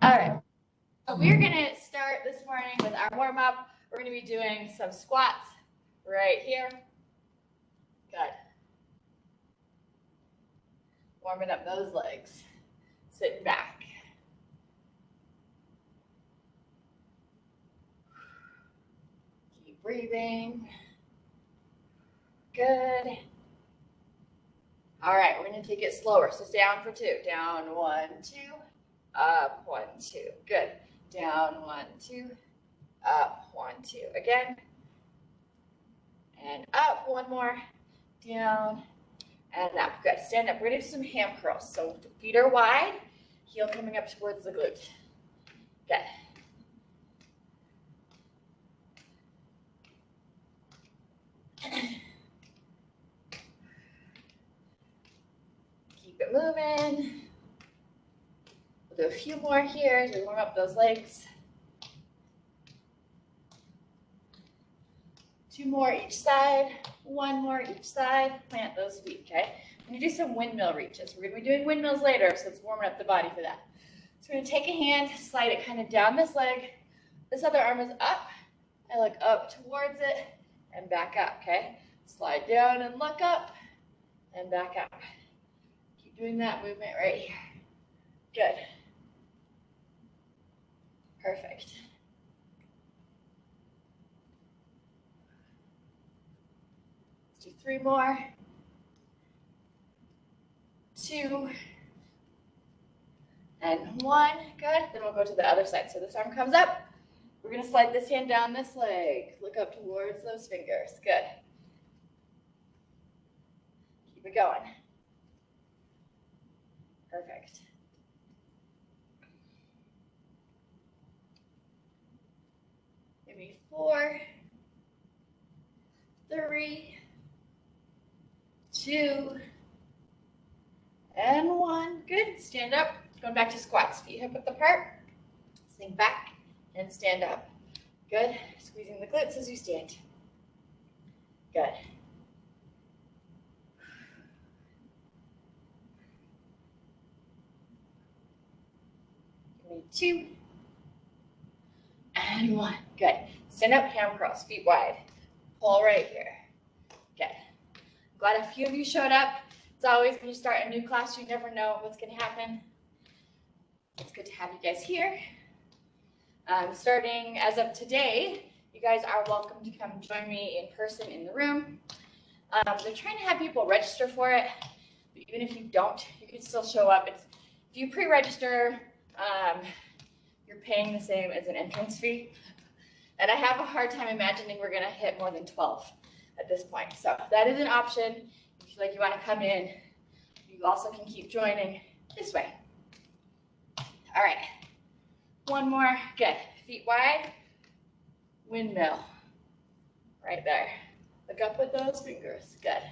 All right, so we're gonna start this morning with our warm up. We're gonna be doing some squats right here. Good. Warming up those legs. Sitting back. Keep breathing. Good. All right, we're gonna take it slower. So down for 2. Down 1, 2. Up 1, 2. Good. Down 1, 2. Up 1, 2. Again. And up. One more. Down and up. Good. Stand up. We're gonna do some ham curls. So feet are wide. Heel coming up towards the glute. Good. Keep it moving. We'll do a few more here as we warm up those legs. 2 more each side. 1 more each side. Plant those feet, okay? We're gonna do some windmill reaches. We're gonna be doing windmills later, so it's warming up the body for that. So we're gonna take a hand, slide it kind of down this leg. This other arm is up. I look up towards it and back up, okay? Slide down and look up and back up. Keep doing that movement right here. Good. Perfect. Let's do 3 more. 2 and 1. Good. Then we'll go to the other side. So this arm comes up. We're going to slide this hand down this leg. Look up towards those fingers. Good. Keep it going. Perfect. Maybe 4, 3, 2, and 1. Good. Stand up. Going back to squats. Feet hip width apart. Sink back and stand up. Good. Squeezing the glutes as you stand. Good. Give me 2 and 1. Good. Stand up, ham curls, feet wide. Pull right here. Good. Glad a few of you showed up. It's always when you start a new class, you never know what's going to happen. It's good to have you guys here. Starting as of today, you guys are welcome to come join me in person in the room. They're trying to have people register for it, but even if you don't, you can still show up. If you pre-register, you're paying the same as an entrance fee. And I have a hard time imagining we're going to hit more than 12 at this point. So that is an option. If you feel like you want to come in, you also can keep joining this way. All right. 1 more. Good. Feet wide. Windmill. Right there. Look up with those fingers. Good.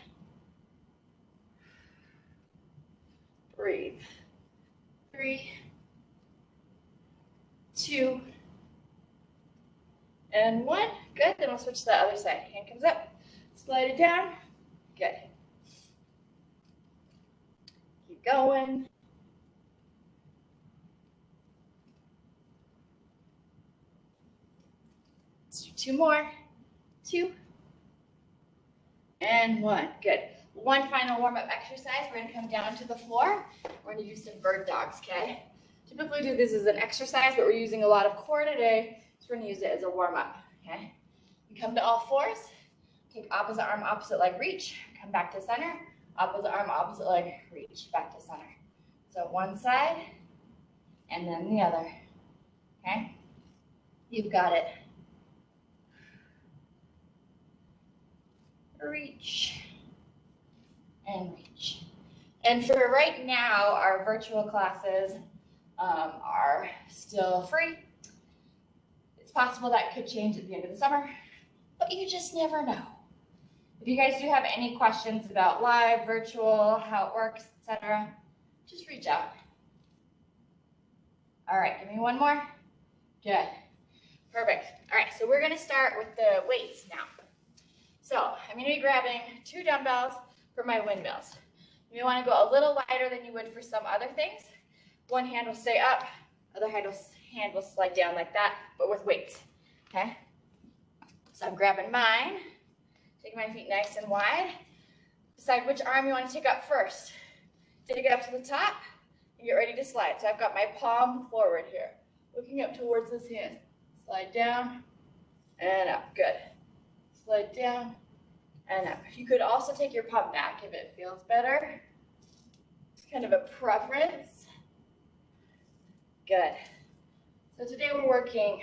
Breathe. 3, 2, and 1. Good. Then we'll switch to the other side. Hand comes up. Slide it down. Good. Keep going. Let's do 2 more. 2 and 1. Good. One final warm-up exercise. We're going to come down to the floor. We're going to do some bird dogs, okay? Typically do this as an exercise, but we're using a lot of core today, so we're going to use it as a warm-up, okay? You come to all fours. Take opposite arm, opposite leg, reach. Come back to center. Opposite arm, opposite leg, reach. Back to center. So one side, and then the other, okay? You've got it. Reach and reach. And for right now, our virtual classes are still free. It's possible that could change at the end of the summer, but you just never know. If you guys do have any questions about live, virtual, how it works, etc., just reach out. All right, give me 1 more. Good. Perfect. All right, so we're going to start with the weights now. So I'm going to be grabbing 2 dumbbells for my windmills. You may want to go a little lighter than you would for some other things. One hand will stay up, Other hand will slide down like that, but with weights, okay? So I'm grabbing mine, taking my feet nice and wide. Decide which arm you want to take up first. Take it up to the top and get ready to slide. So I've got my palm forward here, looking up towards this hand. Slide down and up, good. Slide down and up. You could also take your palm back if it feels better. It's kind of a preference. Good. So today we're working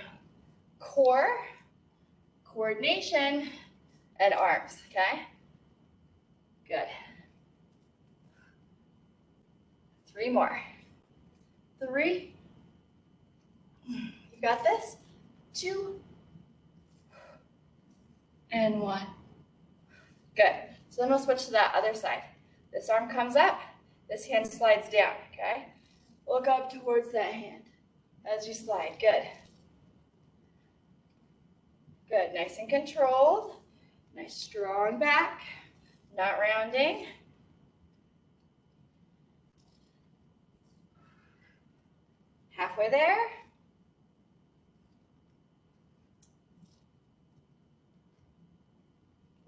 core, coordination, and arms, okay? Good. 3 more. 3. You got this. 2. And 1. Good. So then we'll switch to that other side. This arm comes up. This hand slides down, okay? Look up towards that hand as you slide. Good. Good. Nice and controlled. Nice strong back. Not rounding. Halfway there.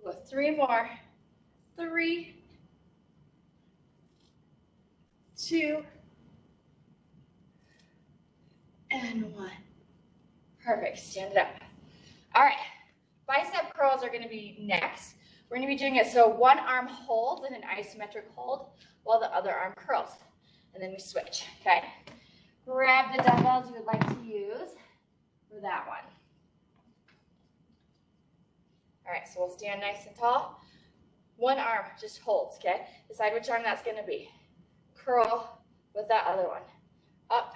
With 3 more. 3, 2, and 1. Perfect. Stand it up. All right. Bicep curls are going to be next. We're going to be doing it so one arm holds in an isometric hold while the other arm curls. And then we switch, okay? Grab the dumbbells you would like to use for that one. All right, so we'll stand nice and tall. One arm just holds, okay? Decide which arm that's going to be. Curl with that other one. Up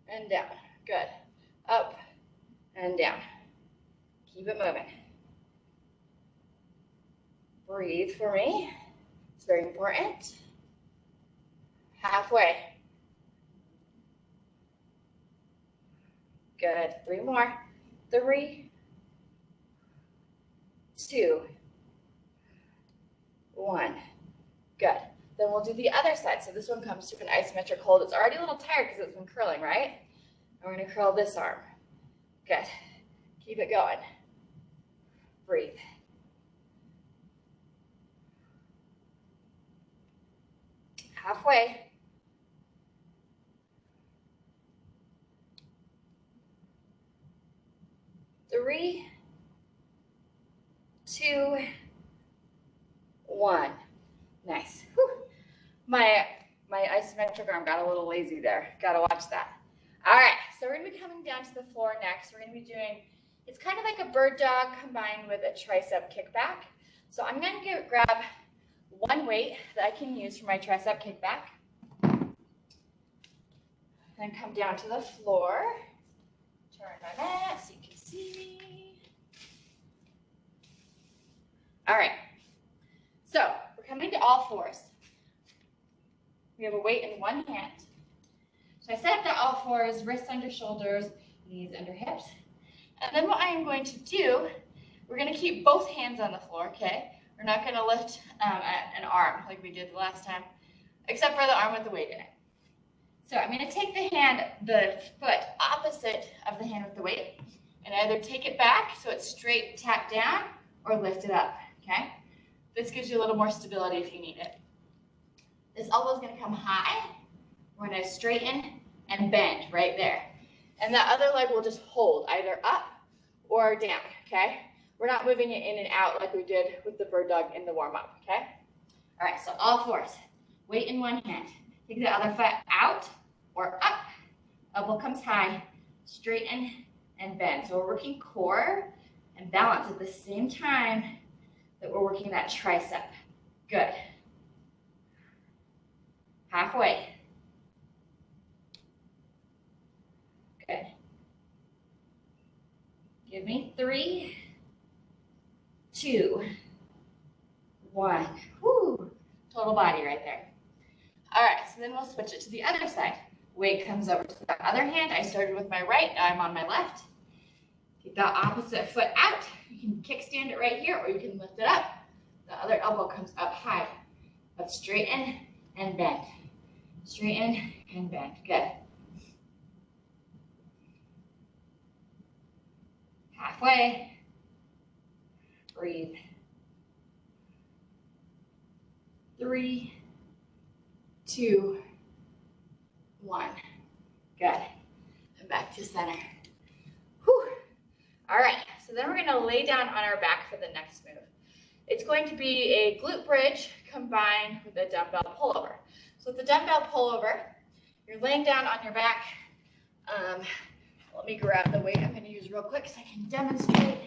and down. Good. Up and down. Keep it moving. Breathe for me. It's very important. Halfway. Good. 3 more. 3, 2, 1. Good. Then we'll do the other side. So this one comes to an isometric hold. It's already a little tired because it's been curling, right? And we're going to curl this arm. Good. Keep it going. Breathe. Halfway. Three, 2, 1. Nice. Whew. My isometric arm got a little lazy there. Gotta watch that. All right, so we're gonna be coming down to the floor next. We're gonna be doing, it's kind of like a bird dog combined with a tricep kickback. So I'm gonna grab one weight that I can use for my tricep kickback. Then come down to the floor. Turn my mat so you can see me. All right, so we're coming to all fours. We have a weight in one hand. So I set up to all fours, wrists under shoulders, knees under hips. And then what I am going to do, we're going to keep both hands on the floor, okay? We're not going to lift an arm like we did the last time, except for the arm with the weight in it. So I'm going to take the foot opposite of the hand with the weight, and either take it back so it's straight tapped down or lift it up, okay? This gives you a little more stability if you need it. This elbow is going to come high. We're going to straighten and bend right there. And that other leg will just hold either up or down, okay? We're not moving it in and out like we did with the bird dog in the warm-up, okay? All right, so all fours. Weight in one hand. Take the other foot out or up. Elbow comes high. Straighten and bend. So we're working core and balance at the same time that we're working that tricep. Good. Halfway. Good. Give me 3, 2, 1. Woo. Total body right there. All right, so then we'll switch it to the other side. Weight comes over to the other hand. I started with my right, now I'm on my left. Get the opposite foot out. You can kickstand it right here, or you can lift it up. The other elbow comes up high. Let's straighten and bend. Straighten and bend. Good. halfway. Breathe. 3, 2, 1. Good. And back to center. Whew. All right, so then we're gonna lay down on our back for the next move. It's going to be a glute bridge combined with a dumbbell pullover. So with the dumbbell pullover, you're laying down on your back. Let me grab the weight I'm gonna use real quick so I can demonstrate.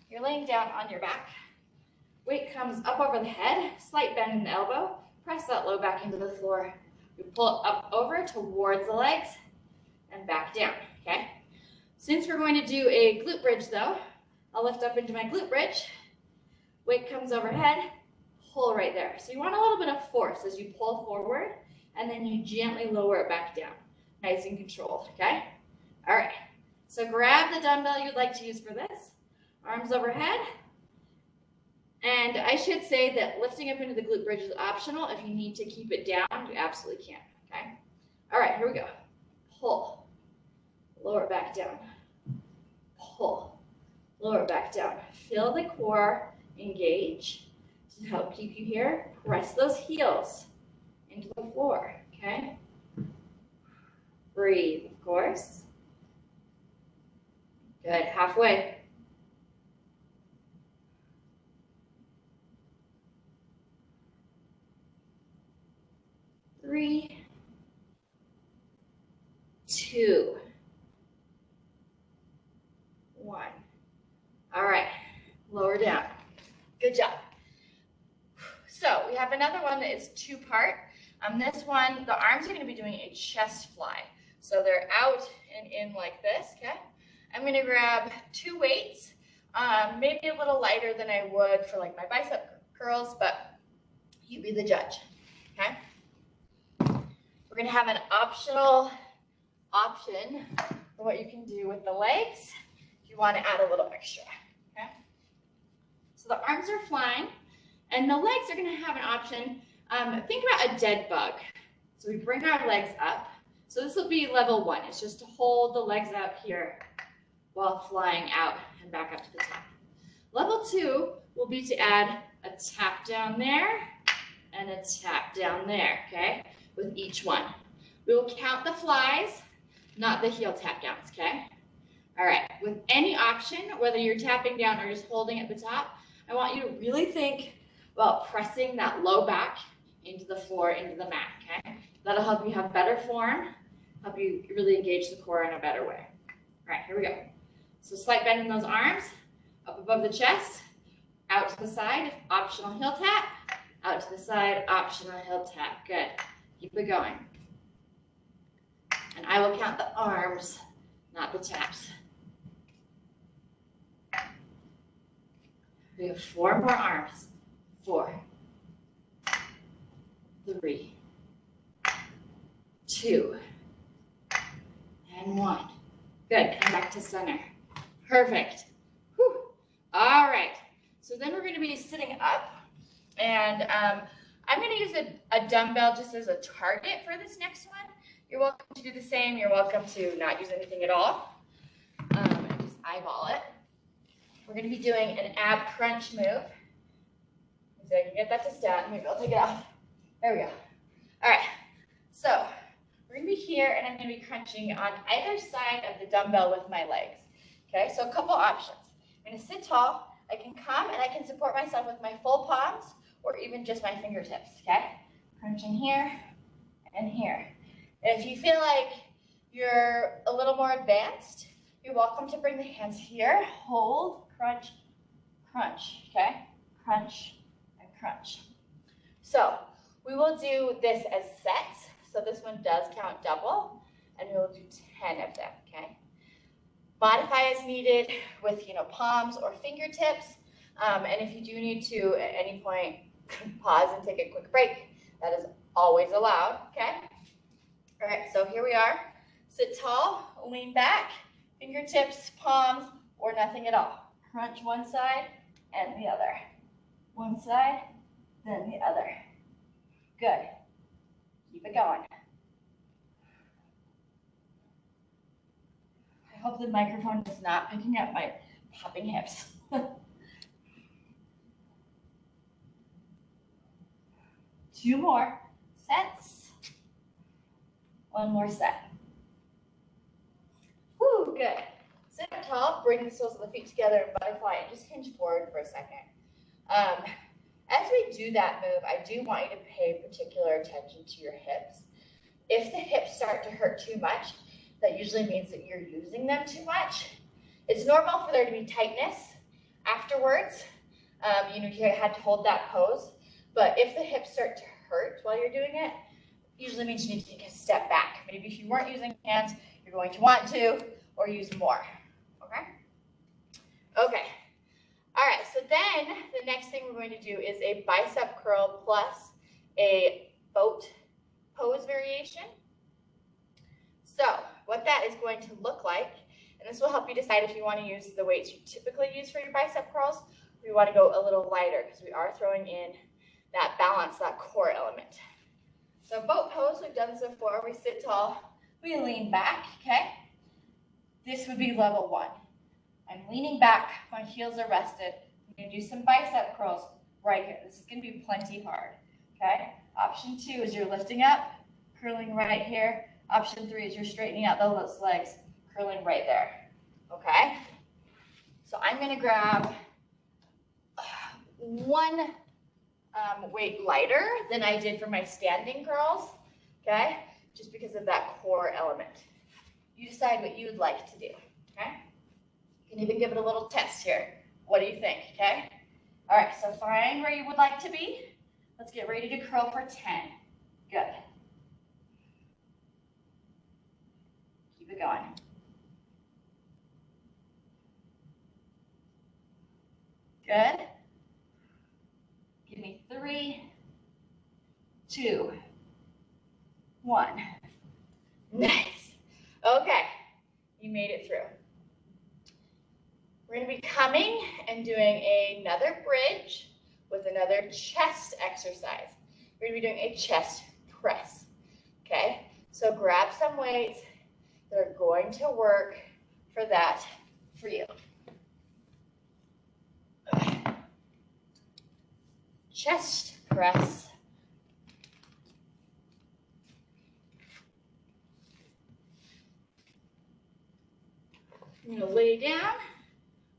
You're laying down on your back. Weight comes up over the head, slight bend in the elbow, press that low back into the floor. We pull it up over towards the legs and back down, okay? Since we're going to do a glute bridge though, I'll lift up into my glute bridge. Weight comes overhead, pull right there. So you want a little bit of force as you pull forward and then you gently lower it back down. Nice and controlled, okay? All right, so grab the dumbbell you'd like to use for this. Arms overhead. And I should say that lifting up into the glute bridge is optional. If you need to keep it down, you absolutely can, okay? All right, here we go. Pull, lower it back down. Pull, lower it back down. Feel the core engage to help keep you here. Press those heels into the floor, okay? Breathe, of course. Good, halfway. 3, 2, 1. All right, lower down. Good job. So we have another one that is 2-part. This one, the arms are going to be doing a chest fly. So they're out and in like this, okay? I'm going to grab 2 weights, maybe a little lighter than I would for like my bicep curls, but you be the judge, okay? We're going to have an optional option for what you can do with the legs if you want to add a little extra, okay? So the arms are flying, and the legs are going to have an option. Think about a dead bug. So we bring our legs up. So this will be level 1. It's just to hold the legs up here while flying out and back up to the top. Level 2 will be to add a tap down there and a tap down there, okay, with each one. We will count the flies, not the heel tap downs, okay? All right, with any option, whether you're tapping down or just holding at the top, I want you to really think about pressing that low back into the floor, into the mat, okay? That'll help you have better form, help you really engage the core in a better way. All right, here we go. So slight bend in those arms, up above the chest, out to the side, optional heel tap, out to the side, optional heel tap. Good. Keep it going. And I will count the arms, not the taps. We have 4 more arms. 4, 3, 2, and 1. Good. Come back to center. Perfect. Whew. All right. So then we're going to be sitting up, and I'm going to use a dumbbell just as a target for this next one. You're welcome to do the same. You're welcome to not use anything at all and just eyeball it. We're going to be doing an ab crunch move. So I can get that to stand. Maybe I'll take it off. There we go. All right. So we're going to be here, and I'm going to be crunching on either side of the dumbbell with my legs. Okay, so a couple options. I'm going to sit tall. I can come and I can support myself with my full palms or even just my fingertips, okay? Crunching here and here. And if you feel like you're a little more advanced, you're welcome to bring the hands here, hold, crunch, crunch, okay? Crunch and crunch. So we will do this as sets. So this one does count double, and we'll do 10 of them, okay? Modify as needed with, palms or fingertips. And if you do need to, at any point, pause and take a quick break. That is always allowed, okay? All right, so here we are. Sit tall, lean back, fingertips, palms, or nothing at all. Crunch one side and the other. One side, then the other. Good. Keep it going. hope the microphone is not picking up my popping hips. 2 more sets. 1 more set. Woo, good. Sit up tall, bring the soles of the feet together and butterfly and just hinge forward for a second. As we do that move, I do want you to pay particular attention to your hips. If the hips start to hurt too much, that usually means that you're using them too much. It's normal for there to be tightness afterwards. You had to hold that pose. But if the hips start to hurt while you're doing it, usually means you need to take a step back. Maybe if you weren't using hands, you're going to want to, or use more. Okay? Okay. All right, so then the next thing we're going to do is a bicep curl plus a boat pose variation. So what that is going to look like, and this will help you decide if you want to use the weights you typically use for your bicep curls, or you want to go a little lighter, because we are throwing in that balance, that core element. So boat pose, we've done this before. We sit tall, we lean back, okay? This would be level 1. I'm leaning back, my heels are rested. I'm going to do some bicep curls right here. This is going to be plenty hard, okay? Option 2 is you're lifting up, curling right here. Option 3 is you're straightening out those legs, curling right there, okay? So I'm going to grab one weight lighter than I did for my standing curls, okay? Just because of that core element. You decide what you would like to do, okay? You can even give it a little test here. What do you think, okay? All right, so find where you would like to be. Let's get ready to curl for 10. Good. Keep it going. Good. Give me 3, 2, 1. Nice. Okay, you made it through. We're going to be coming and doing another bridge with another chest exercise. We're going to be doing a chest press, okay? So grab some weights that are going to work for that for you. Chest press. I'm going to lay down.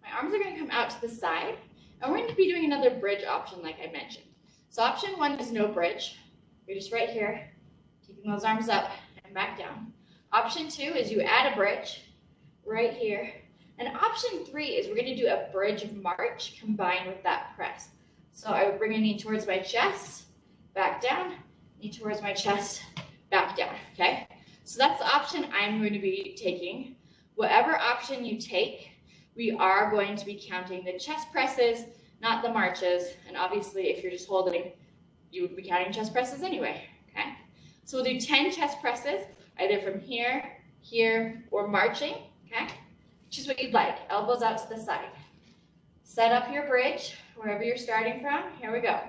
My arms are going to come out to the side. And we're going to be doing another bridge option like I mentioned. So option 1 is no bridge. You're just right here, keeping those arms up and back down. Option 2 is you add a bridge right here. And option 3 is we're going to do a bridge march combined with that press. So I would bring a knee towards my chest, back down, knee towards my chest, back down, okay? So that's the option I'm going to be taking. Whatever option you take, we are going to be counting the chest presses, not the marches. And obviously, if you're just holding, you would be counting chest presses anyway, okay? So we'll do 10 chest presses, either from here, here, or marching, okay? Choose what you'd like, elbows out to the side. Set up your bridge, wherever you're starting from. Here we go.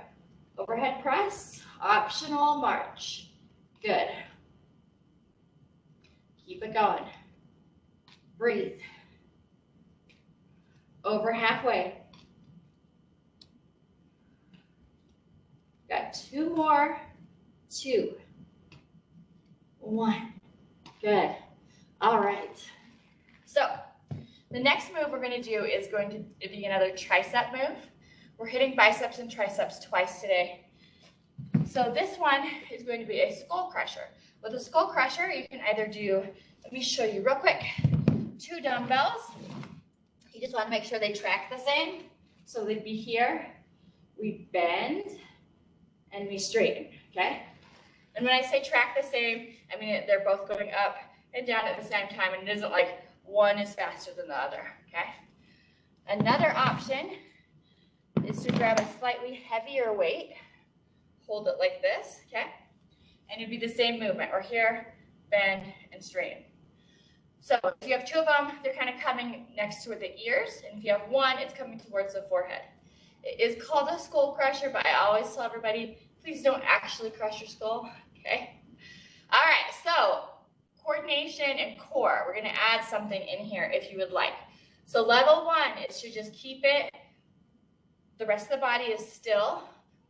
Overhead press, optional march. Good. Keep it going. Breathe. Over halfway. Got 2 more. 2. 1. Good. All right. So the next move we're going to do is going to be another tricep move. We're hitting biceps and triceps twice today. So this one is going to be a skull crusher. With a skull crusher, you can either do, let me show you real quick, 2 dumbbells. You just want to make sure they track the same. So they'd be here, we bend, and we straighten, okay? And when I say track the same, I mean they're both going up and down at the same time, and it isn't like one is faster than the other, okay? Another option is to grab a slightly heavier weight, hold it like this, okay? And it'd be the same movement. We're here, bend, and straighten. So if you have 2 of them, they're kind of coming next to the ears, and if you have 1, it's coming towards the forehead. It is called a skull crusher, but I always tell everybody, please don't actually crush your skull, okay? All right, so coordination coordination and core. We're gonna add something in here if you would like. So level 1 is to just keep it, the rest of the body is still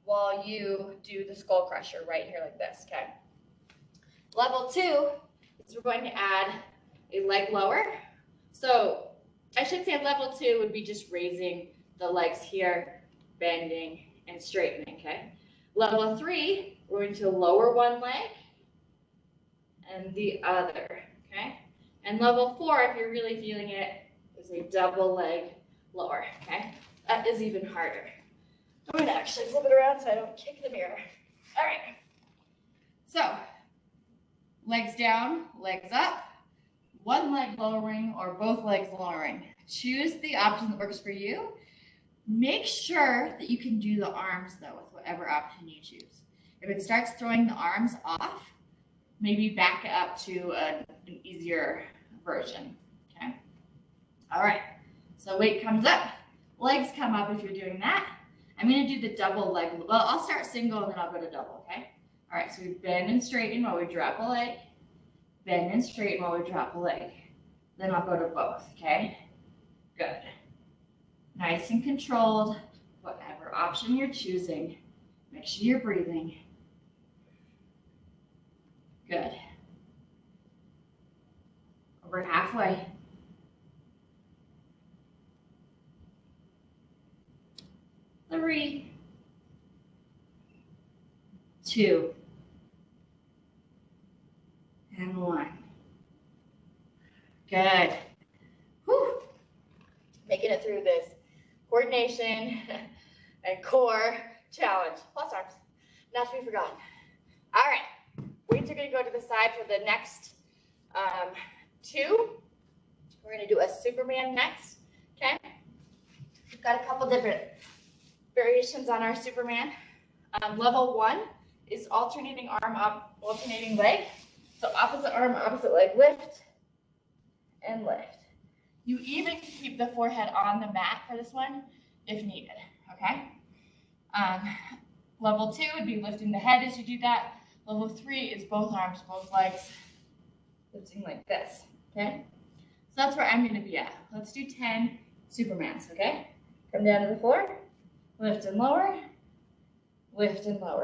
while you do the skull crusher right here like this, okay? Level 2 is we're going to add a leg lower. So I should say level 2 would be just raising the legs here, bending and straightening, okay? Level 3, we're going to lower one leg and the other, okay? And level 4, if you're really feeling it, is a double leg lower, okay? That is even harder. I'm going to actually flip it around so I don't kick the mirror. All right. So, legs down, legs up, one leg lowering or both legs lowering. Choose the option that works for you. Make sure that you can do the arms though with whatever option you choose. If it starts throwing the arms off, maybe back it up to an easier version, okay? All right, so weight comes up, legs come up if you're doing that. I'm gonna do the double leg, well, I'll start single and then I'll go to double, okay? All right, so we bend and straighten while we drop a leg, bend and straighten while we drop a leg. Then I'll go to both, okay? Good. Nice and controlled, whatever option you're choosing. Make sure you're breathing. Good. Over halfway. Three, 2, and 1. Good. Whew. Making it through this coordination and core challenge. Plus arms, not to be forgotten. All right, weights are going to go to the side for the next 2. We're going to do a Superman next, okay? We've got a couple different variations on our Superman. Level 1 is alternating arm up, alternating leg. So opposite arm, opposite leg, lift and lift. You even can keep the forehead on the mat for this one if needed, okay? Level 2 would be lifting the head as you do that. Level 3 is both arms, both legs, lifting like this, okay? So that's where I'm gonna be at. Let's do 10 Supermans, okay? Come down to the floor, lift and lower,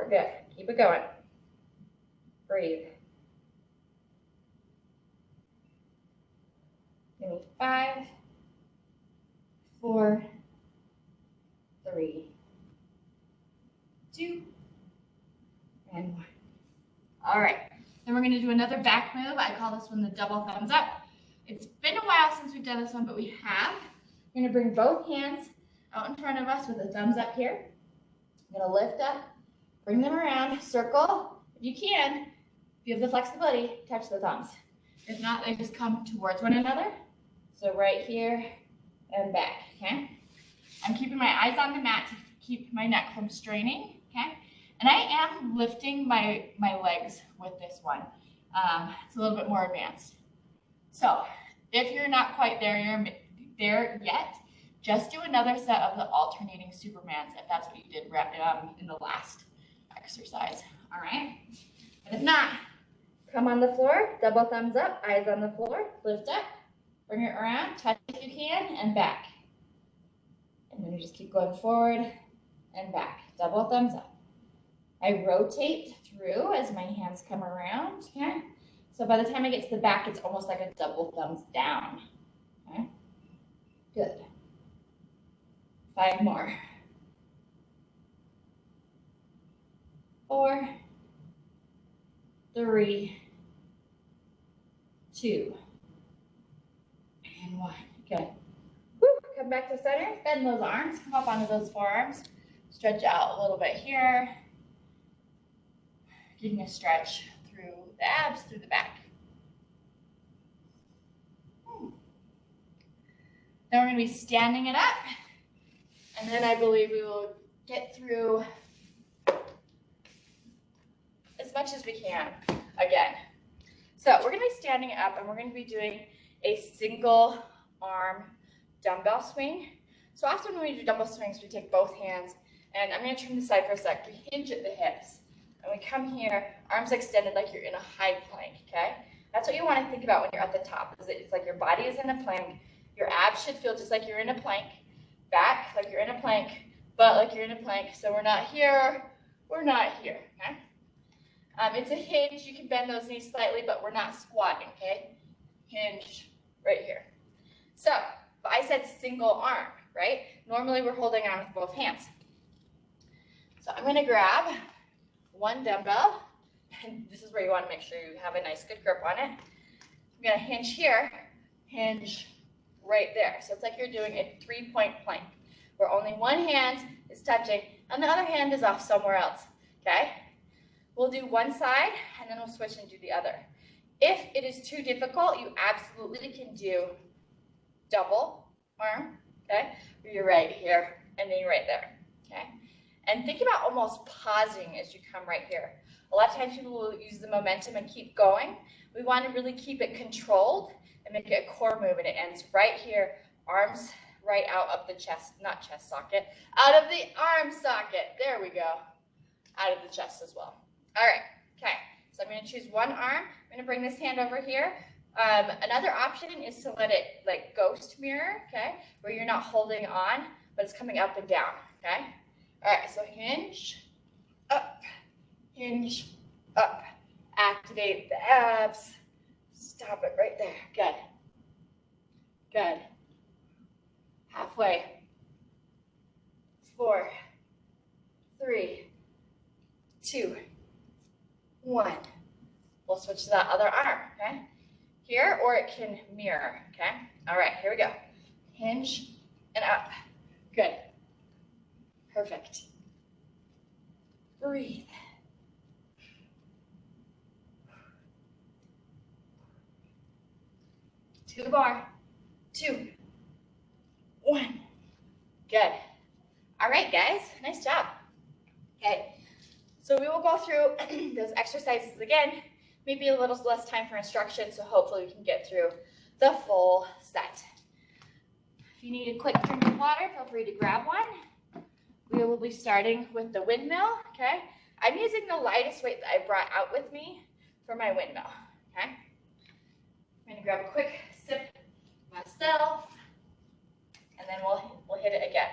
good. Keep it going. Breathe. Give me 5, 4, 3, 2, and 1. All right, then we're gonna do another back move. I call this one the double thumbs up. It's been a while since we've done this one, but we have. We're gonna bring both hands out in front of us with a thumbs up here. I'm gonna lift up, bring them around, circle. If you can, if you have the flexibility, touch the thumbs. If not, they just come towards one another. So right here and back, okay? I'm keeping my eyes on the mat to keep my neck from straining, okay? And I am lifting my legs with this one. It's a little bit more advanced. So if you're not quite there yet, just do another set of the alternating Supermans if that's what you did in the last exercise, all right? But if not, come on the floor, double thumbs up, eyes on the floor, lift up, bring it around, touch if you can, and back. And then you just keep going forward and back, double thumbs up. I rotate through as my hands come around, okay? So by the time I get to the back, it's almost like a double thumbs down, okay? Good. 5 more. 4, 3, 2, and 1. Good. Woo. Come back to center. Bend those arms. Come up onto those forearms. Stretch out a little bit here. Getting a stretch through the abs, through the back. Then we're going to be standing it up. And then I believe we will get through as much as we can again. So we're going to be standing up and we're going to be doing a single arm dumbbell swing. So often when we do dumbbell swings, we take both hands, and I'm going to turn this side for a sec. We hinge at the hips and we come here, arms extended like you're in a high plank, okay? That's what you want. want to think about when you're at the top is that it's like your body is in a plank. Your abs should feel just like you're in a plank. Back like you're in a plank. Butt like you're in a plank. So we're not here. We're not here. Okay? It's a hinge. You can bend those knees slightly, but we're not squatting. Okay? Hinge right here. So if I said single arm, right? Normally we're holding on with both hands. So I'm going to grab one dumbbell. And this is where you want to make sure you have a nice good grip on it. I'm going to hinge here, hinge right there. So it's like you're doing a 3-point plank where only one hand is touching and the other hand is off somewhere else, okay? We'll do one side and then we'll switch and do the other. If it is too difficult, you absolutely can do double arm, okay? Where you're right here and then you're right there, okay? And think about almost pausing as you come right here. A lot of times people will use the momentum and keep going. We want to really keep it controlled and make it a core movement. It ends right here, arms right out of the chest, not chest socket, out of the arm socket. There we go. Out of the chest as well. All right, okay. So I'm going to choose one arm. I'm going to bring this hand over here. Another option is to let it like ghost mirror, okay, where you're not holding on, but it's coming up and down, okay? All right, so hinge, up, hinge, up. Activate the abs. Stop it right there. Good. Good. Halfway. 4, 3, 2, 1. We'll switch to that other arm, okay? Here, or it can mirror, okay? All right, here we go. Hinge and up. Good. Perfect. Breathe. To the bar. 2, 1. Good. All right, guys. Nice job. Okay. So we will go through those exercises again. Maybe a little less time for instruction, so hopefully we can get through the full set. If you need a quick drink of water, feel free to grab one. We will be starting with the windmill, okay? I'm using the lightest weight that I brought out with me for my windmill, okay? I'm gonna grab a quick sip myself, and then we'll hit it again.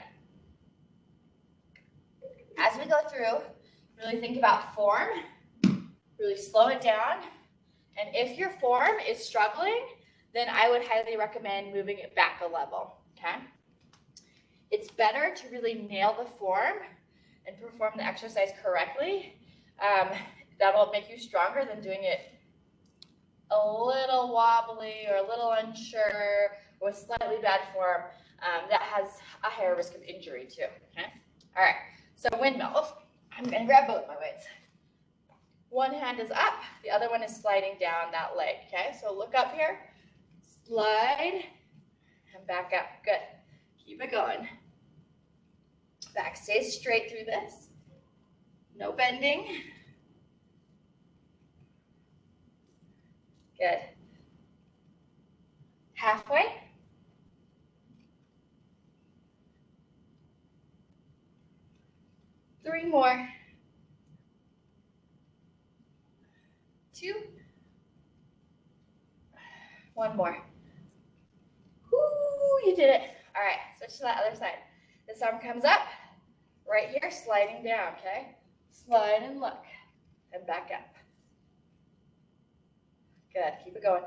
As we go through, really think about form, really slow it down, and if your form is struggling, then I would highly recommend moving it back a level, okay? It's better to really nail the form and perform the exercise correctly. That'll make you stronger than doing it a little wobbly or a little unsure or with slightly bad form. That has a higher risk of injury too, okay? All right, so windmill. Oh, I'm gonna grab both my weights. One hand is up, the other one is sliding down that leg, okay? So look up here, slide, and back up, good. Keep it going. Back stays straight through this. No bending. Good. Halfway. Three more. 2. One more. Woo, you did it. All right, switch to that other side. This arm comes up, right here, sliding down, okay? Slide and look, and back up. Good, keep it going.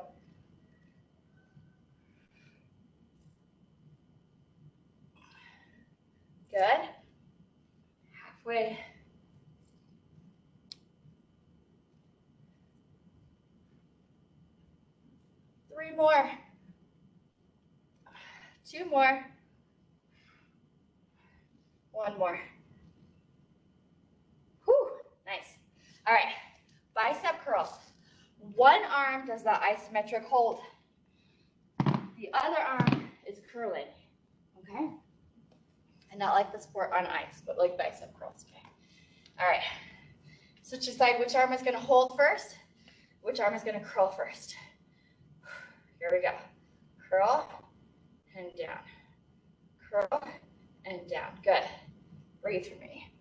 Good. Halfway. Three more. 2 more. One more. Whew, nice. All right, bicep curls. One arm does the isometric hold. The other arm is curling, okay? And not like the sport on ice, but like bicep curls, okay? All right, so decide which arm is gonna hold first, which arm is gonna curl first. Here we go. Curl and down. Curl and down. Good. Breathe for me.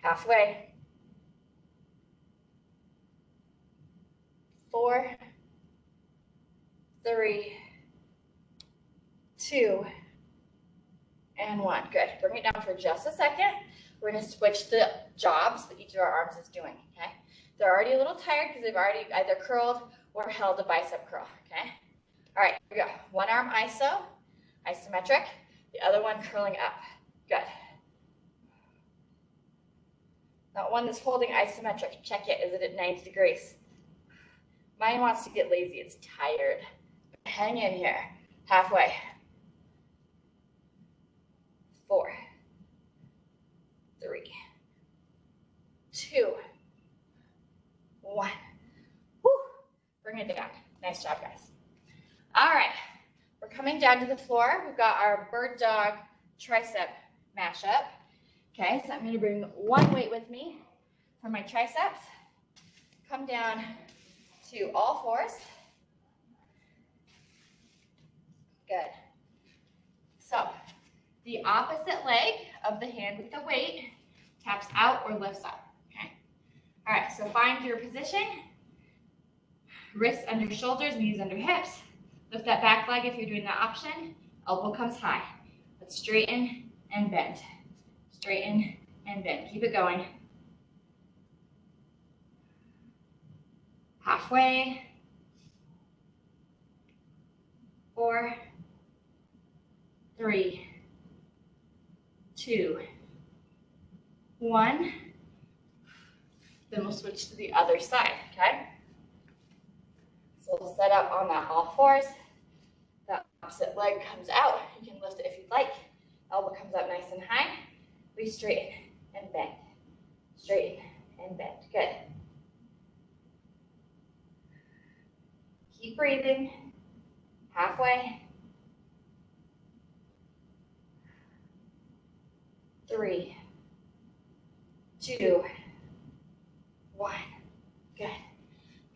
Halfway. 4, 3, 2, and 1. Good. Bring it down for just a second. We're going to switch the jobs that each of our arms is doing, okay? They're already a little tired because they've already either curled or held a bicep curl, okay? All right, here we go. One arm isometric, the other one curling up. Good. That one that's holding isometric, check it. Is it at 90 degrees? Mine wants to get lazy. It's tired. Hang in here. Halfway. 4, 3, 2, 1. Woo. Bring it down. Nice job, guys. All right. We're coming down to the floor. We've got our bird dog tricep mashup. Okay, so I'm going to bring one weight with me for my triceps. Come down to all fours. Good. So the opposite leg of the hand with the weight taps out or lifts up. Okay. All right, so find your position. Wrists under shoulders, knees under hips. Lift that back leg if you're doing that option. Elbow comes high. Let's straighten and bend. Straighten and bend. Keep it going. Halfway. 4, 3, 2, 1. Then we'll switch to the other side, okay? So we'll set up on that all fours. That opposite leg comes out. You can lift it if you'd like. Elbow comes up nice and high. We straighten and bend. Straighten and bend. Good. Keep breathing. Halfway. 3, 2, 1. Good.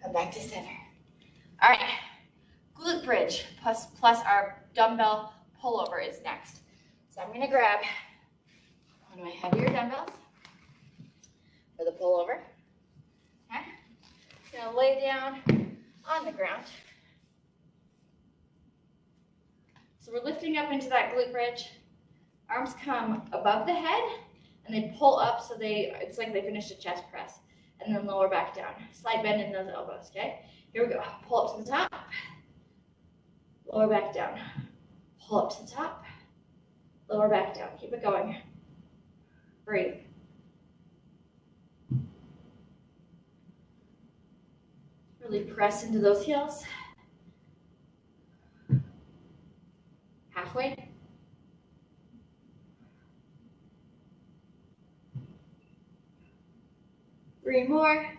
Come back to center. All right. Glute bridge plus our dumbbell pullover is next. So I'm going to grab one of my heavier dumbbells for the pullover. Okay. I'm going to lay down on the ground. So we're lifting up into that glute bridge. Arms come above the head and they pull up so it's like they finished a chest press. And then lower back down. Slight bend in those elbows, okay? Here we go. Pull up to the top. Lower back down. Pull up to the top. Lower back down. Keep it going. Breathe. Really press into those heels. Halfway. Three more.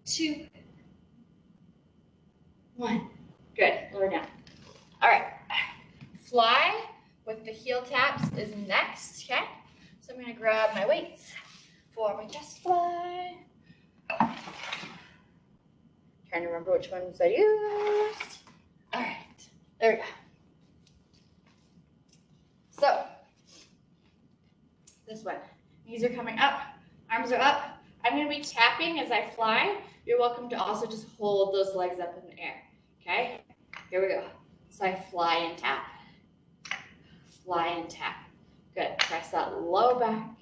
2, 1. Good. Lower down. All right. Fly with the heel taps is next. Okay. So I'm going to grab my weights for my chest fly. Trying to remember which ones I used. All right. There we go. So this one. Knees are coming up. Arms are up. I'm going to be tapping as I fly. You're welcome to also just hold those legs up in the air. Okay? Here we go. So I fly and tap. Fly and tap. Good. Press that low back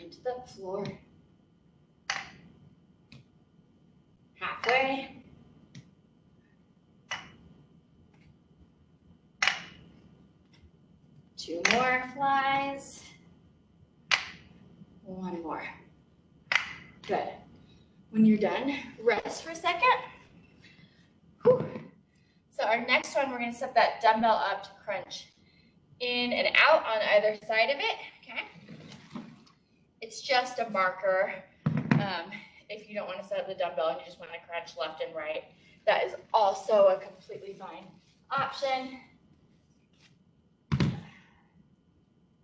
into the floor. Halfway. Two more flies. One more. Good. When you're done, rest for a second. Whew. So our next one, we're going to set that dumbbell up to crunch in and out on either side of it. Okay. It's just a marker. If you don't want to set up the dumbbell and you just want to crunch left and right, that is also a completely fine option.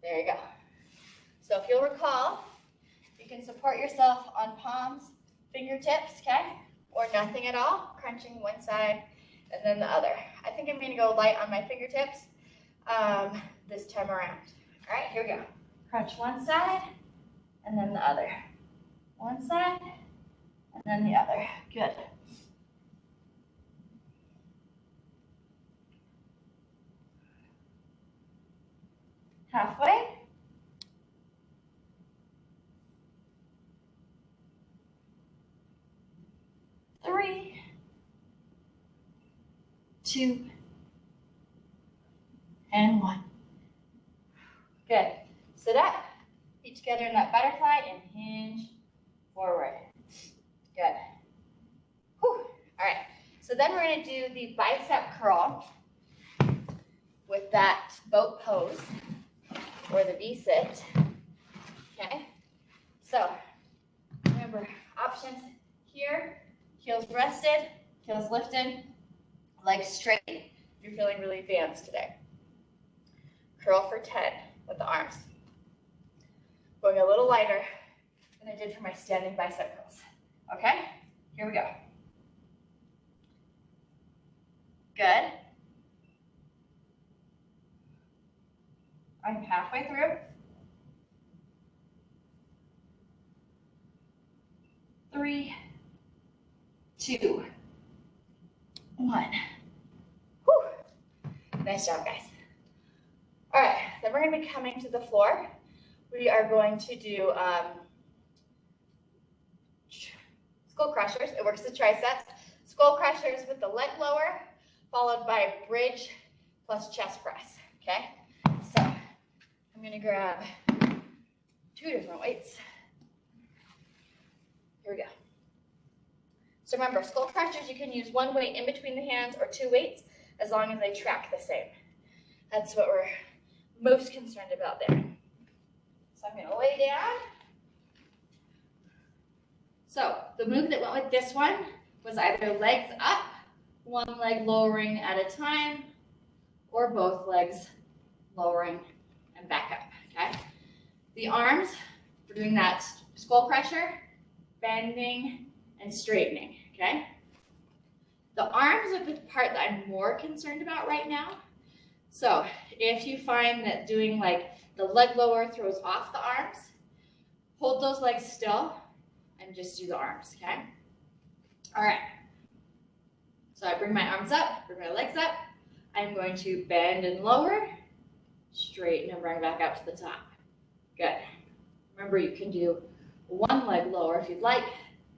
There you go. So if you'll recall, you can support yourself on palms, fingertips, okay? Or nothing at all, crunching one side and then the other. I think I'm going to go light on my fingertips this time around. All right, here we go. Crunch one side and then the other. One side and then the other. Good. Halfway. 3, 2, and 1. Good. Sit up, feet together in that butterfly, and hinge forward. Good. Whew. All right. So then we're going to do the bicep curl with that boat pose or the V-sit. Okay. So remember, options here: heels rested, heels lifted, legs straight. You're feeling really advanced today. Curl for 10 with the arms. Going a little lighter than I did for my standing bicep curls. Okay? Here we go. Good. I'm halfway through. 3, 2, 1. Whew. Nice job, guys. All right, then we're going to be coming to the floor. We are going to do skull crushers. It works the triceps. Skull crushers with the leg lower, followed by a bridge plus chest press. Okay? So I'm going to grab 2 different weights. Here we go. So remember, skull crushers, you can use 1 weight in between the hands or 2 weights as long as they track the same. That's what we're most concerned about there. So I'm going to lay down. So the move that went with this one was either legs up, 1 leg lowering at a time, or both legs lowering and back up, okay? The arms, we're doing that skull crusher, bending and straightening, okay? The arms are the part that I'm more concerned about right now. So if you find that doing like the leg lower throws off the arms, hold those legs still and just do the arms, okay? All right. So I bring my arms up, bring my legs up. I'm going to bend and lower, straighten and bring back up to the top. Good. Remember, you can do 1 leg lower if you'd like.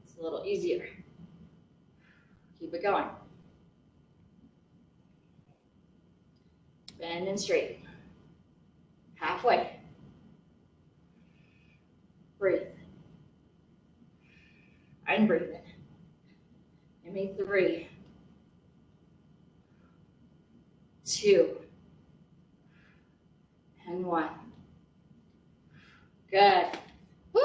It's a little easier. Keep it going. Bend and straighten. Halfway. Breathe. I'm breathing. Give me 3, 2, and 1. Good. Woo!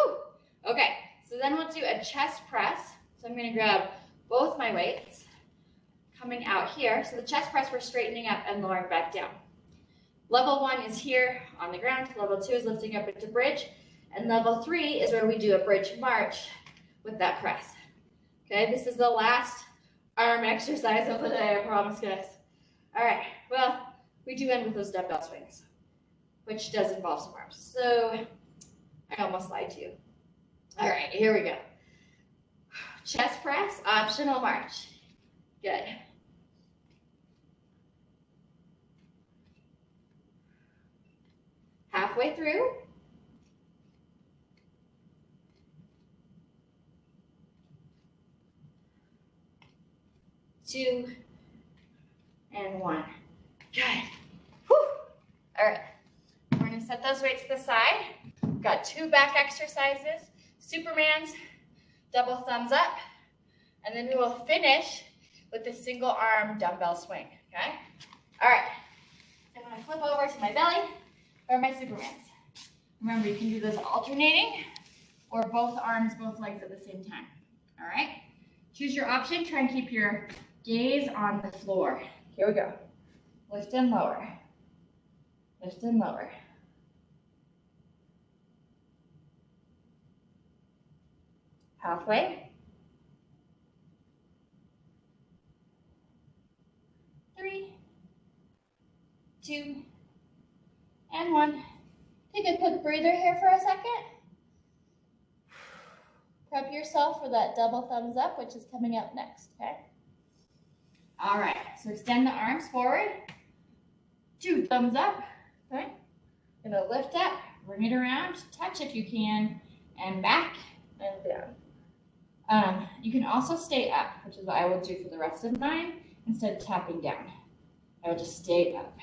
Okay, so then we'll do a chest press. So I'm going to grab both my weights coming out here. So the chest press, we're straightening up and lowering back down. Level 1 is here on the ground. Level 2 is lifting up into bridge. And level 3 is where we do a bridge march with that press. Okay, this is the last arm exercise of the day, I promise, guys. All right, well, we do end with those dumbbell swings, which does involve some arms. So I almost lied to you. All right, here we go. Chest press, optional march. Good. Halfway through. 2, and 1. Good. Whew. All right. We're going to set those weights to the side. We've got 2 back exercises. Superman's, double thumbs up. And then we will finish with the single arm dumbbell swing. Okay? All right. I'm going to flip over to my belly or my Supermans. Remember, you can do those alternating or both arms, both legs at the same time. All right? Choose your option. Try and keep your gaze on the floor. Here we go. Lift and lower. Lift and lower. Halfway. 3, 2, and 1. Take a quick breather here for a second. Prep yourself for that double thumbs up, which is coming up next, okay? All right, so extend the arms forward. 2 thumbs up, okay? Gonna lift up, bring it around, touch if you can, and back and down. You can also stay up, which is what I will do for the rest of mine, instead of tapping down. I will just stay up.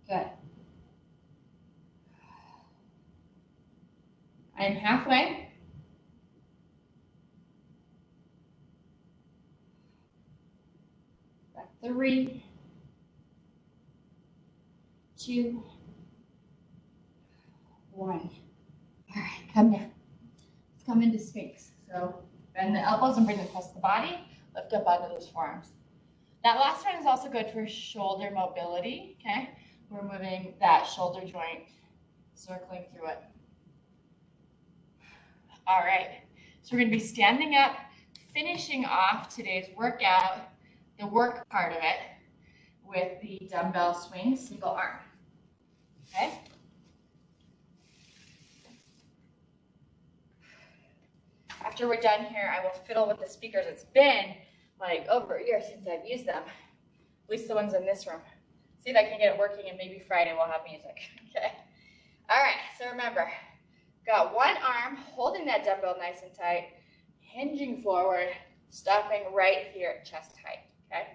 Good. I'm halfway. Back 3, 2, 1. All right, come down. Let's come into Sphinx. So bend the elbows and bring them across the body. Lift up onto those forearms. That last one is also good for shoulder mobility, okay? We're moving that shoulder joint, circling through it. All right, so we're gonna be standing up, finishing off today's workout, the work part of it, with the dumbbell swing, single arm, okay? After we're done here, I will fiddle with the speakers. It's been like over a year since I've used them, at least the ones in this room. See if I can get it working, and maybe Friday we'll have music, okay? All right, so remember, got one arm holding that dumbbell nice and tight, hinging forward, stopping right here at chest height, okay?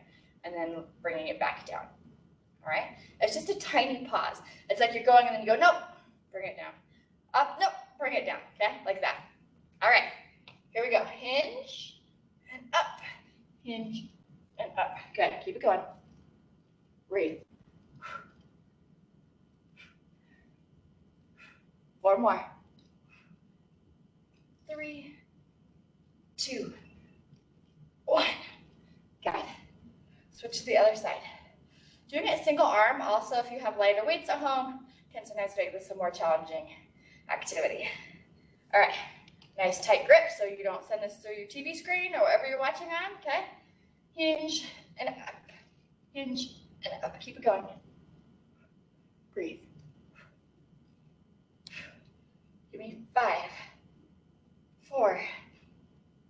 And then bringing it back down, all right? It's just a tiny pause. It's like you're going and then you go, nope, bring it down. Up, nope, bring it down, okay? Like that. All right, here we go. Hinge and up, hinge and up. Good, keep it going. Breathe. 4 more. 3, 2, 1. Got it. Switch to the other side. Doing it single arm, also if you have lighter weights at home, can sometimes make this a more challenging activity. All right, nice tight grip so you don't send this through your TV screen or whatever you're watching on, okay? Hinge and up, hinge and up. Keep it going. Breathe. Give me 5, 4,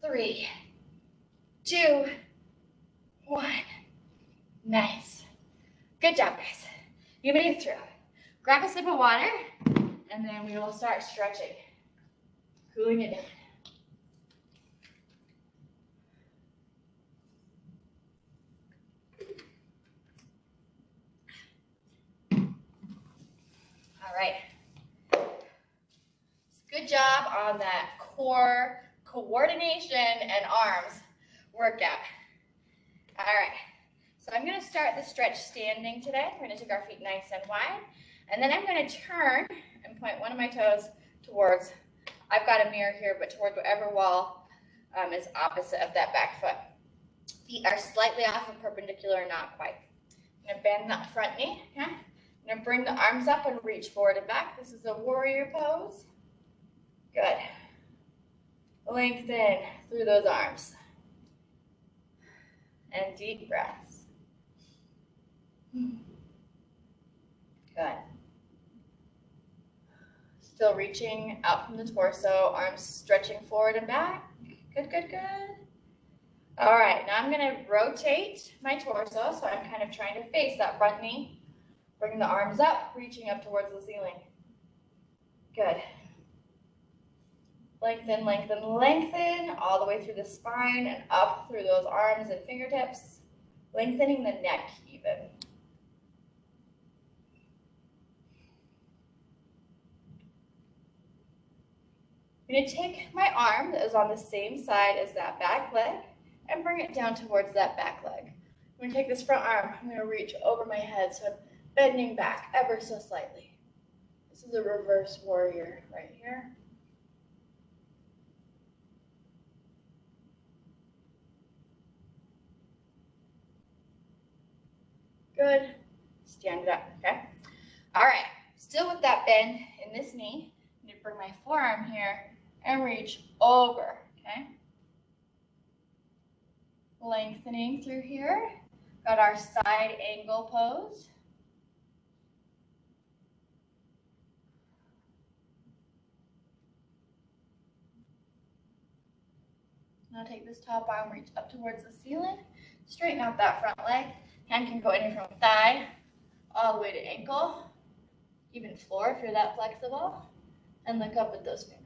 3, 2, 1. Nice. Good job, guys. You made it through. Grab a sip of water, and then we will start stretching, cooling it down. All right. Good job on that core coordination and arms workout. All right, so I'm gonna start the stretch standing today. We're gonna take our feet nice and wide, and then I'm gonna turn and point one of my toes towards, I've got a mirror here, but towards whatever wall is opposite of that back foot. Feet are slightly off of perpendicular, not quite. I'm gonna bend that front knee, okay? I'm gonna bring the arms up and reach forward and back. This is a warrior pose. Good. Lengthen through those arms. And deep breaths. Good. Still reaching out from the torso, arms stretching forward and back. Good, good, good. All right, now I'm gonna rotate my torso, so I'm kind of trying to face that front knee. Bring the arms up, reaching up towards the ceiling. Good. Lengthen, lengthen, lengthen, all the way through the spine and up through those arms and fingertips, lengthening the neck even. I'm going to take my arm that is on the same side as that back leg and bring it down towards that back leg. I'm going to take this front arm, I'm going to reach over my head, so I'm bending back ever so slightly. This is a reverse warrior right here. Good. Stand it up, okay? All right, still with that bend in this knee, I'm going to bring my forearm here and reach over, okay? Lengthening through here. Got our side angle pose. Now take this top arm, reach up towards the ceiling. Straighten out that front leg. Hand can go in from thigh all the way to ankle, even floor if you're that flexible, and look up with those fingers.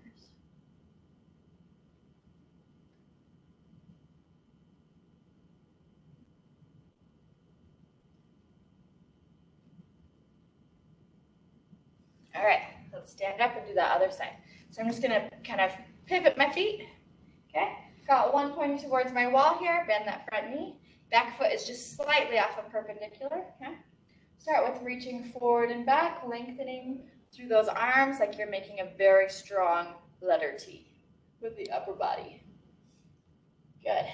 All right, let's stand up and do that other side. So I'm just gonna kind of pivot my feet, okay? Got one pointing towards my wall here, bend that front knee. Back foot is just slightly off of perpendicular, okay? Start with reaching forward and back, lengthening through those arms like you're making a very strong letter T with the upper body. Good.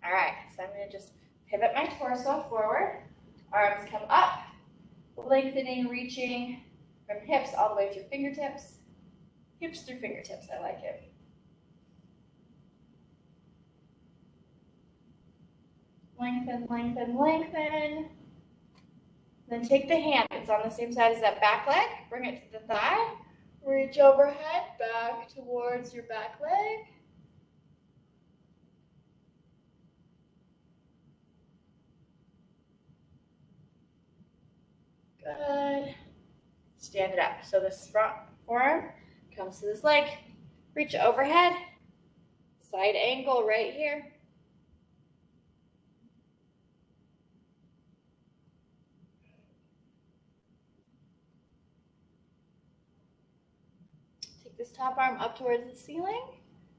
All right, so I'm gonna just pivot my torso forward, arms come up, lengthening, reaching from hips all the way through fingertips. Hips through fingertips, I like it. Lengthen, lengthen, lengthen. Then take the hand, it's on the same side as that back leg, bring it to the thigh, reach overhead, back towards your back leg. Good. Stand it up. So this front forearm comes to this leg, reach overhead, side angle right here. Take this top arm up towards the ceiling,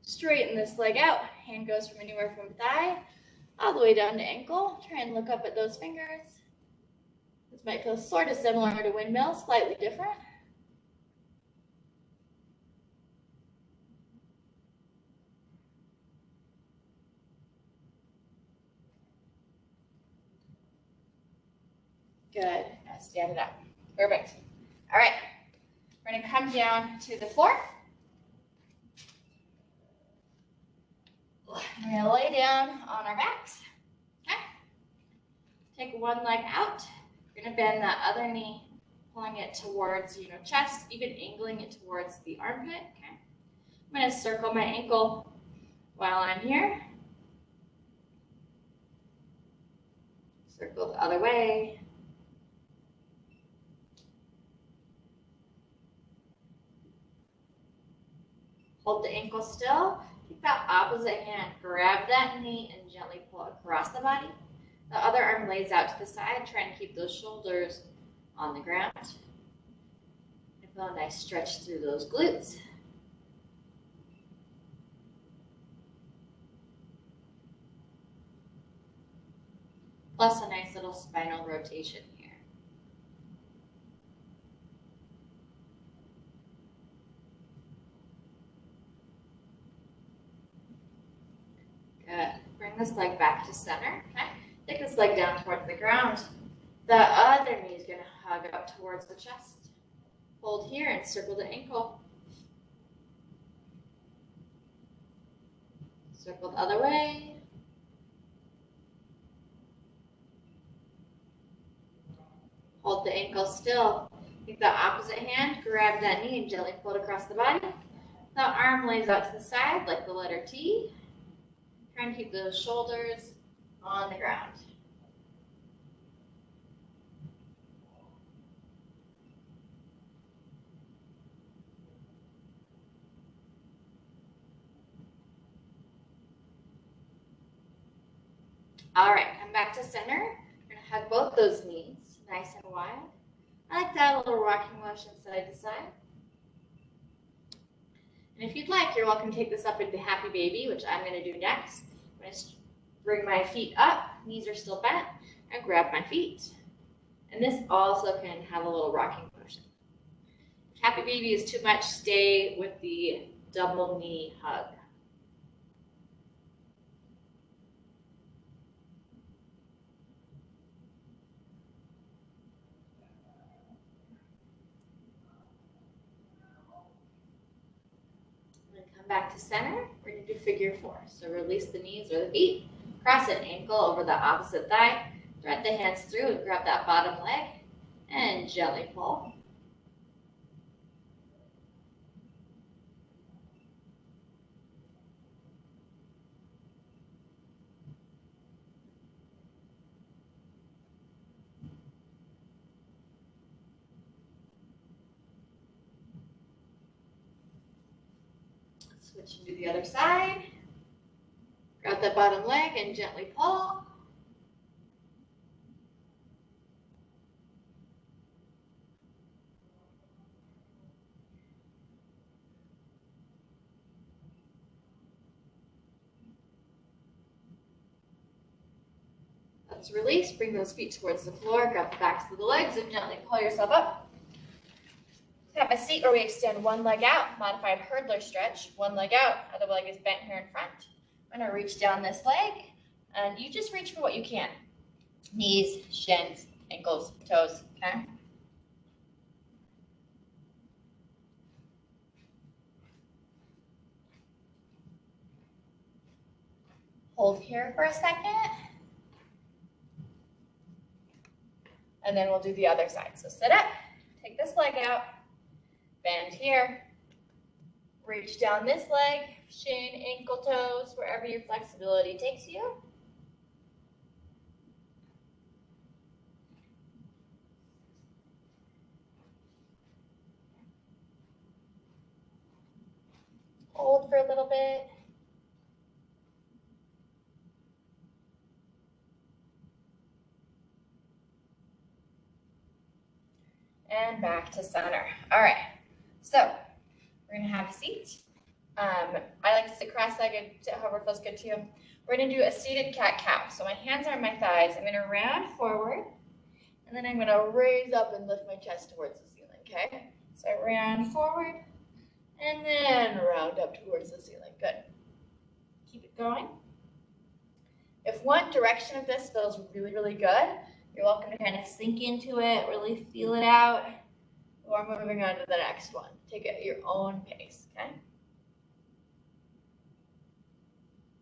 straighten this leg out. Hand goes from anywhere from thigh all the way down to ankle. Try and look up at those fingers. This might feel sort of similar to windmill, slightly different. Good. Now stand it up. Perfect. All right. We're going to come down to the floor. We're going to lay down on our backs. Okay. Take one leg out. We're going to bend that other knee, pulling it towards, chest, even angling it towards the armpit. Okay. I'm going to circle my ankle while I'm here. Circle the other way. Hold the ankle still. Take that opposite hand, grab that knee and gently pull across the body. The other arm lays out to the side. Try and keep those shoulders on the ground. And feel a nice stretch through those glutes. Plus a nice little spinal rotation here. Good. Bring this leg back to center. Okay. Take this leg down towards the ground. The other knee is going to hug up towards the chest. Hold here and circle the ankle. Circle the other way. Hold the ankle still. Take the opposite hand, grab that knee and gently pull it across the body. The arm lays out to the side like the letter T. Try and keep those shoulders on the ground. All right, come back to center. We're going to hug both those knees nice and wide. I like that, a little rocking motion side to side. And if you'd like, you're welcome to take this up into Happy Baby, which I'm going to do next. I'm going to bring my feet up, knees are still bent, and grab my feet. And this also can have a little rocking motion. If Happy Baby is too much, stay with the double knee hug. Back to center, we're going to do figure four. So release the knees or the feet, Cross an ankle over the opposite thigh. Thread the hands through and grab that bottom leg and gently pull. Switch to the other side. Grab that bottom leg and gently pull. Let's release. Bring those feet towards the floor. Grab the backs of the legs and gently pull yourself up. Have a seat where we extend one leg out, modified hurdler stretch, one leg out, other leg is bent here in front. I'm gonna reach down this leg, and you just reach for what you can. Knees, shins, ankles, toes, okay? Hold here for a second. And then we'll do the other side. So sit up, take this leg out, bend here, reach down this leg, shin, ankle, toes, wherever your flexibility takes you. Hold for a little bit. And back to center. All right, so we're gonna have a seat. I like to sit cross-legged, however feels good to you. We're gonna do a seated cat-cow. So my hands are on my thighs. I'm gonna round forward, and then I'm gonna raise up and lift my chest towards the ceiling, okay? So I round forward, and then round up towards the ceiling. Good. Keep it going. If one direction of this feels really, really good, you're welcome to kind of sink into it, really feel it out, or moving on to the next one. Take it at your own pace, okay?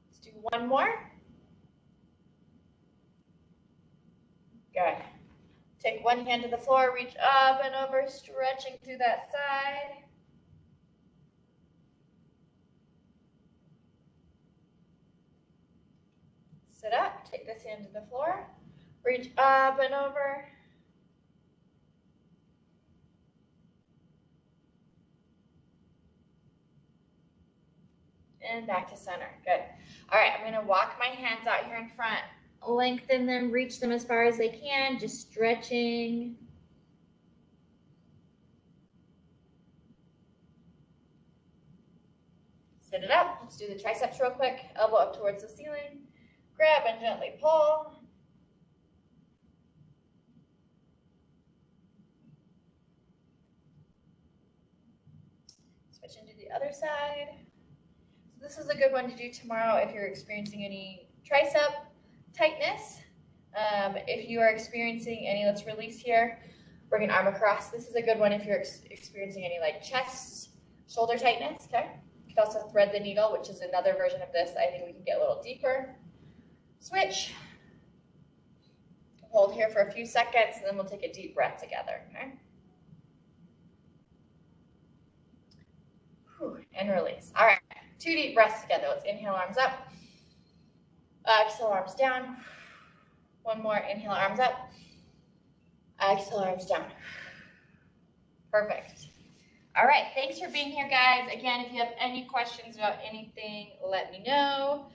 Let's do one more. Good. Take one hand to the floor, reach up and over, stretching through that side. Sit up, take this hand to the floor, reach up and over. And back to center. Good. All right, I'm going to walk my hands out here in front. Lengthen them, reach them as far as they can, just stretching. Sit it up. Let's do the triceps real quick. Elbow up towards the ceiling. Grab and gently pull. Switch into the other side. So this is a good one to do tomorrow if you're experiencing any tricep tightness. If you are experiencing any, let's release here, bring an arm across. This is a good one if you're experiencing any like chest, shoulder tightness, okay? You can also thread the needle, which is another version of this. I think we can get a little deeper. Switch. Hold here for a few seconds, and then we'll take a deep breath together, okay? Whew, and release. All right, 2 deep breaths together. Let's inhale, arms up. Exhale, arms down. One more, inhale, arms up. Exhale, arms down. Perfect. All right, thanks for being here, guys. Again, if you have any questions about anything, let me know.